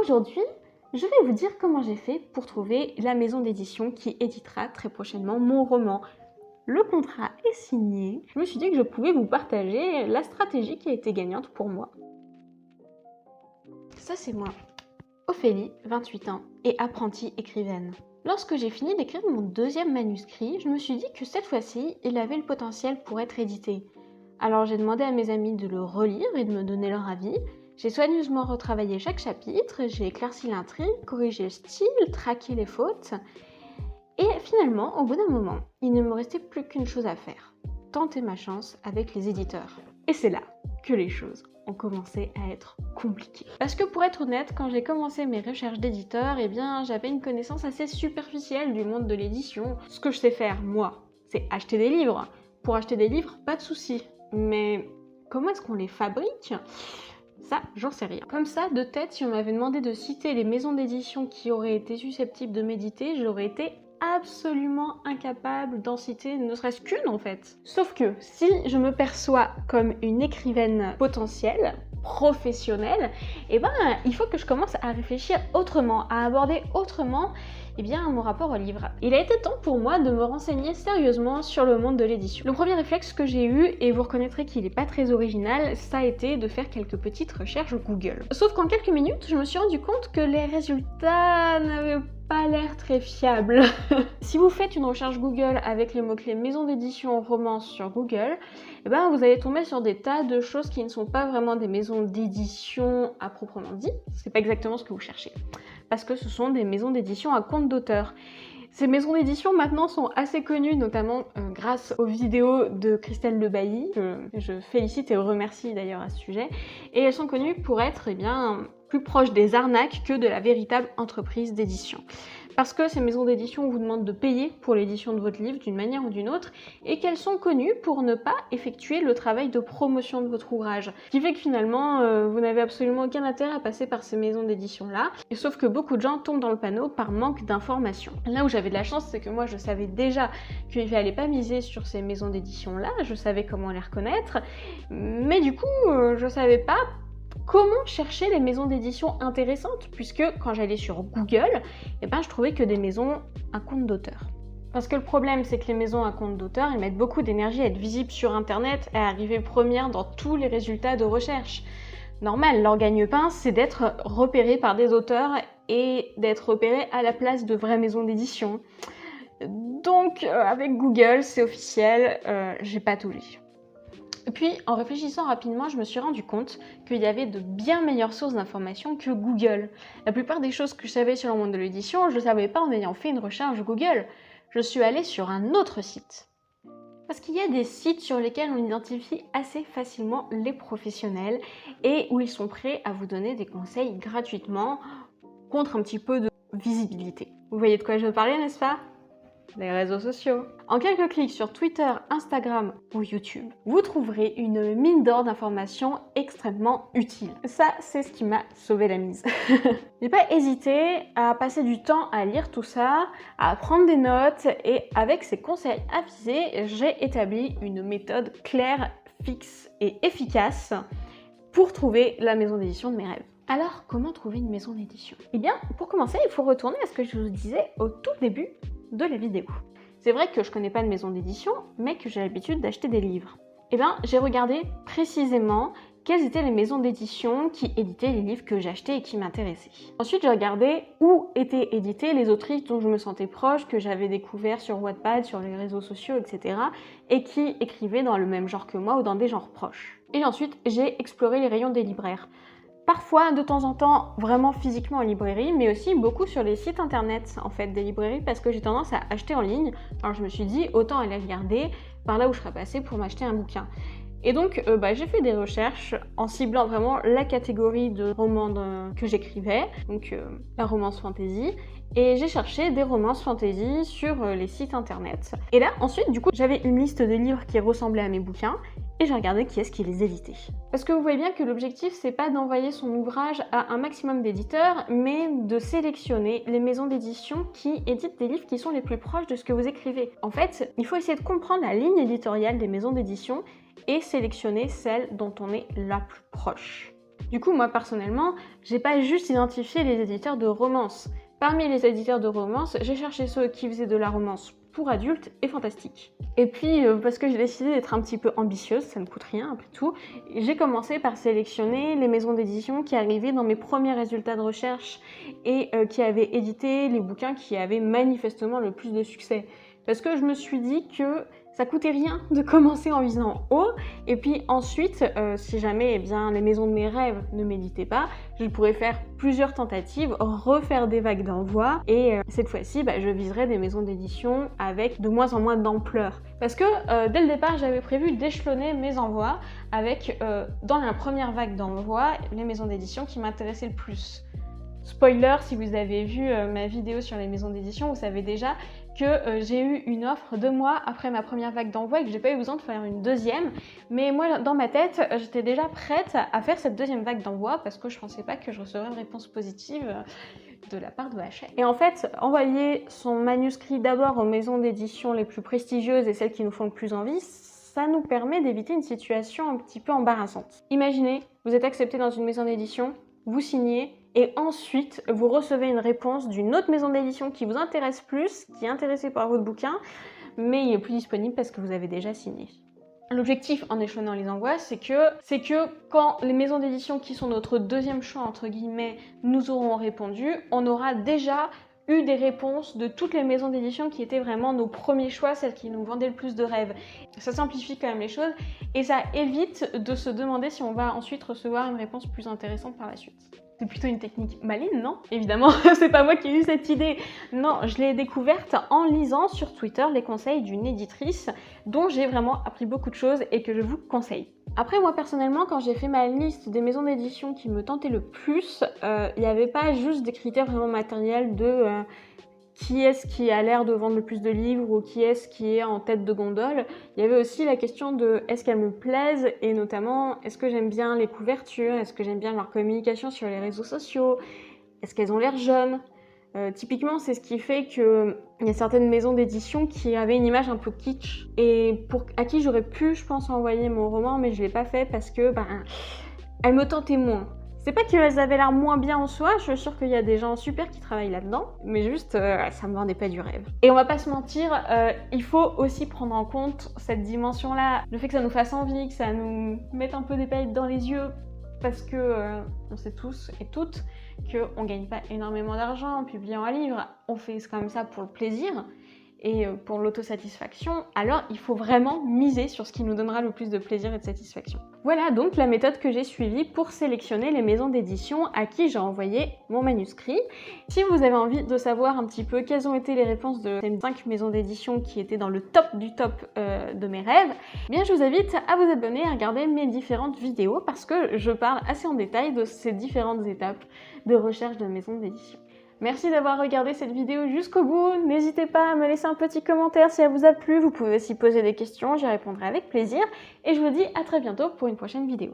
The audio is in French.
Aujourd'hui, je vais vous dire comment j'ai fait pour trouver la maison d'édition qui éditera très prochainement mon roman. Le contrat est signé. Je me suis dit que je pouvais vous partager la stratégie qui a été gagnante pour moi. Ça, c'est moi, Ophélie, 28 ans, et apprentie écrivaine. Lorsque j'ai fini d'écrire mon deuxième manuscrit, je me suis dit que cette fois-ci, il avait le potentiel pour être édité. Alors j'ai demandé à mes amis de le relire et de me donner leur avis. J'ai soigneusement retravaillé chaque chapitre, j'ai éclairci l'intrigue, corrigé le style, traqué les fautes. Et finalement, au bout d'un moment, il ne me restait plus qu'une chose à faire. Tenter ma chance avec les éditeurs. Et c'est là que les choses ont commencé à être compliquées. Parce que pour être honnête, quand j'ai commencé mes recherches d'éditeurs, j'avais une connaissance assez superficielle du monde de l'édition. Ce que je sais faire, moi, c'est acheter des livres. Pour acheter des livres, pas de souci. Mais comment est-ce qu'on les fabrique ? Ça, j'en sais rien. Comme ça, de tête, si on m'avait demandé de citer les maisons d'édition qui auraient été susceptibles de m'éditer, j'aurais été absolument incapable d'en citer ne serait-ce qu'une en fait. Sauf que si je me perçois comme une écrivaine potentielle, professionnelle, il faut que je commence à réfléchir autrement, à aborder autrement mon rapport au livre. Il a été temps pour moi de me renseigner sérieusement sur le monde de l'édition. Le premier réflexe que j'ai eu, et vous reconnaîtrez qu'il n'est pas très original, ça a été de faire quelques petites recherches Google. Sauf qu'en quelques minutes, je me suis rendu compte que les résultats n'avaient pas l'air très fiables. Si vous faites une recherche Google avec les mots-clés maison d'édition romance sur Google, vous allez tomber sur des tas de choses qui ne sont pas vraiment des maisons d'édition à proprement dit. C'est pas exactement ce que vous cherchez. Parce que ce sont des maisons d'édition à compte d'auteur. Ces maisons d'édition maintenant sont assez connues, notamment grâce aux vidéos de Christelle Lebailly, que je félicite et remercie d'ailleurs à ce sujet, et elles sont connues pour être plus proches des arnaques que de la véritable entreprise d'édition. Parce que ces maisons d'édition vous demandent de payer pour l'édition de votre livre d'une manière ou d'une autre, et qu'elles sont connues pour ne pas effectuer le travail de promotion de votre ouvrage. Ce qui fait que finalement, vous n'avez absolument aucun intérêt à passer par ces maisons d'édition-là, et sauf que beaucoup de gens tombent dans le panneau par manque d'informations. Là où j'avais de la chance, c'est que moi je savais déjà qu'il ne fallait pas miser sur ces maisons d'édition-là, je savais comment les reconnaître, mais du coup, je savais pas comment chercher les maisons d'édition intéressantes, puisque quand j'allais sur Google, je trouvais que des maisons à compte d'auteur. Parce que le problème, c'est que les maisons à compte d'auteur, elles mettent beaucoup d'énergie à être visibles sur Internet et à arriver première dans tous les résultats de recherche. Normal, leur gagne-pain, c'est d'être repéré par des auteurs et d'être repéré à la place de vraies maisons d'édition. Donc, avec Google, c'est officiel, j'ai pas tout lu. Et puis, en réfléchissant rapidement, je me suis rendu compte qu'il y avait de bien meilleures sources d'informations que Google. La plupart des choses que je savais sur le monde de l'édition, je ne le savais pas en ayant fait une recherche Google. Je suis allée sur un autre site. Parce qu'il y a des sites sur lesquels on identifie assez facilement les professionnels et où ils sont prêts à vous donner des conseils gratuitement contre un petit peu de visibilité. Vous voyez de quoi je veux parler, n'est-ce pas ? Les réseaux sociaux. En quelques clics sur Twitter, Instagram ou YouTube, vous trouverez une mine d'or d'informations extrêmement utiles. Ça, c'est ce qui m'a sauvé la mise. J'ai pas hésité à passer du temps à lire tout ça, à prendre des notes et avec ces conseils avisés, j'ai établi une méthode claire, fixe et efficace pour trouver la maison d'édition de mes rêves. Alors, comment trouver une maison d'édition ? Pour commencer, il faut retourner à ce que je vous disais au tout début de la vidéo. C'est vrai que je connais pas de maison d'édition, mais que j'ai l'habitude d'acheter des livres. J'ai regardé précisément quelles étaient les maisons d'édition qui éditaient les livres que j'achetais et qui m'intéressaient. Ensuite, j'ai regardé où étaient éditées les autrices dont je me sentais proche, que j'avais découvert sur Wattpad, sur les réseaux sociaux, etc. et qui écrivaient dans le même genre que moi ou dans des genres proches. Et ensuite, j'ai exploré les rayons des libraires. Parfois, de temps en temps, vraiment physiquement en librairie, mais aussi beaucoup sur les sites internet en fait des librairies parce que j'ai tendance à acheter en ligne. Alors je me suis dit, autant aller regarder par là où je serais passée pour m'acheter un bouquin. Et donc j'ai fait des recherches en ciblant vraiment la catégorie de romans que j'écrivais, donc la romance fantasy, et j'ai cherché des romances fantasy sur les sites internet. Et là ensuite du coup j'avais une liste de livres qui ressemblaient à mes bouquins et j'ai regardé qui est-ce qui les éditait. Parce que vous voyez bien que l'objectif c'est pas d'envoyer son ouvrage à un maximum d'éditeurs, mais de sélectionner les maisons d'édition qui éditent des livres qui sont les plus proches de ce que vous écrivez. En fait, il faut essayer de comprendre la ligne éditoriale des maisons d'édition et sélectionner celle dont on est la plus proche. Du coup, moi personnellement, j'ai pas juste identifié les éditeurs de romance. Parmi les éditeurs de romance, j'ai cherché ceux qui faisaient de la romance pour adultes et fantastique. Et puis, parce que j'ai décidé d'être un petit peu ambitieuse, ça ne coûte rien après tout, j'ai commencé par sélectionner les maisons d'édition qui arrivaient dans mes premiers résultats de recherche et qui avaient édité les bouquins qui avaient manifestement le plus de succès. Parce que je me suis dit que ça coûtait rien de commencer en visant haut, et puis ensuite, si jamais les maisons de mes rêves ne m'éditaient pas, je pourrais faire plusieurs tentatives, refaire des vagues d'envoi, et cette fois-ci, je viserai des maisons d'édition avec de moins en moins d'ampleur. Parce que dès le départ, j'avais prévu d'échelonner mes envois avec, dans la première vague d'envoi, les maisons d'édition qui m'intéressaient le plus. Spoiler, si vous avez vu ma vidéo sur les maisons d'édition, vous savez déjà que j'ai eu une offre 2 mois après ma première vague d'envoi et que j'ai pas eu besoin de faire une deuxième. Mais moi, dans ma tête, j'étais déjà prête à faire cette deuxième vague d'envoi parce que je pensais pas que je recevrais une réponse positive de la part de Hachette. Et en fait, envoyer son manuscrit d'abord aux maisons d'édition les plus prestigieuses et celles qui nous font le plus envie, ça nous permet d'éviter une situation un petit peu embarrassante. Imaginez, vous êtes accepté dans une maison d'édition, vous signez, et ensuite vous recevez une réponse d'une autre maison d'édition qui vous intéresse plus, qui est intéressée par votre bouquin, mais il n'est plus disponible parce que vous avez déjà signé. L'objectif en échelonnant les envois, c'est que quand les maisons d'édition qui sont notre deuxième choix, entre guillemets, nous auront répondu, on aura déjà eu des réponses de toutes les maisons d'édition qui étaient vraiment nos premiers choix, celles qui nous vendaient le plus de rêves. Ça simplifie quand même les choses et ça évite de se demander si on va ensuite recevoir une réponse plus intéressante par la suite. C'est plutôt une technique maligne, non? Évidemment, c'est pas moi qui ai eu cette idée. Non, je l'ai découverte en lisant sur Twitter les conseils d'une éditrice dont j'ai vraiment appris beaucoup de choses et que je vous conseille. Après, moi personnellement, quand j'ai fait ma liste des maisons d'édition qui me tentaient le plus, il n'y avait pas juste des critères vraiment matériels de qui est-ce qui a l'air de vendre le plus de livres ou qui est-ce qui est en tête de gondole. Il y avait aussi la question de est-ce qu'elles me plaisent et notamment est-ce que j'aime bien les couvertures, est-ce que j'aime bien leur communication sur les réseaux sociaux, est-ce qu'elles ont l'air jeunes. Typiquement, c'est ce qui fait qu'il y a certaines maisons d'édition qui avaient une image un peu kitsch et à qui j'aurais pu, je pense, envoyer mon roman, mais je ne l'ai pas fait parce que elles me tentaient moins. C'est pas qu'elles avaient l'air moins bien en soi, je suis sûre qu'il y a des gens super qui travaillent là-dedans, mais juste, ça me vendait pas du rêve. Et on va pas se mentir, il faut aussi prendre en compte cette dimension-là, le fait que ça nous fasse envie, que ça nous mette un peu des paillettes dans les yeux, parce que on sait tous et toutes qu'on gagne pas énormément d'argent en publiant un livre, on fait quand même ça pour le plaisir, et pour l'autosatisfaction, alors il faut vraiment miser sur ce qui nous donnera le plus de plaisir et de satisfaction. Voilà donc la méthode que j'ai suivie pour sélectionner les maisons d'édition à qui j'ai envoyé mon manuscrit. Si vous avez envie de savoir un petit peu quelles ont été les réponses de ces 5 maisons d'édition qui étaient dans le top du top de mes rêves, eh bien je vous invite à vous abonner et à regarder mes différentes vidéos parce que je parle assez en détail de ces différentes étapes de recherche de maisons d'édition. Merci d'avoir regardé cette vidéo jusqu'au bout, n'hésitez pas à me laisser un petit commentaire si elle vous a plu, vous pouvez aussi poser des questions, j'y répondrai avec plaisir et je vous dis à très bientôt pour une prochaine vidéo.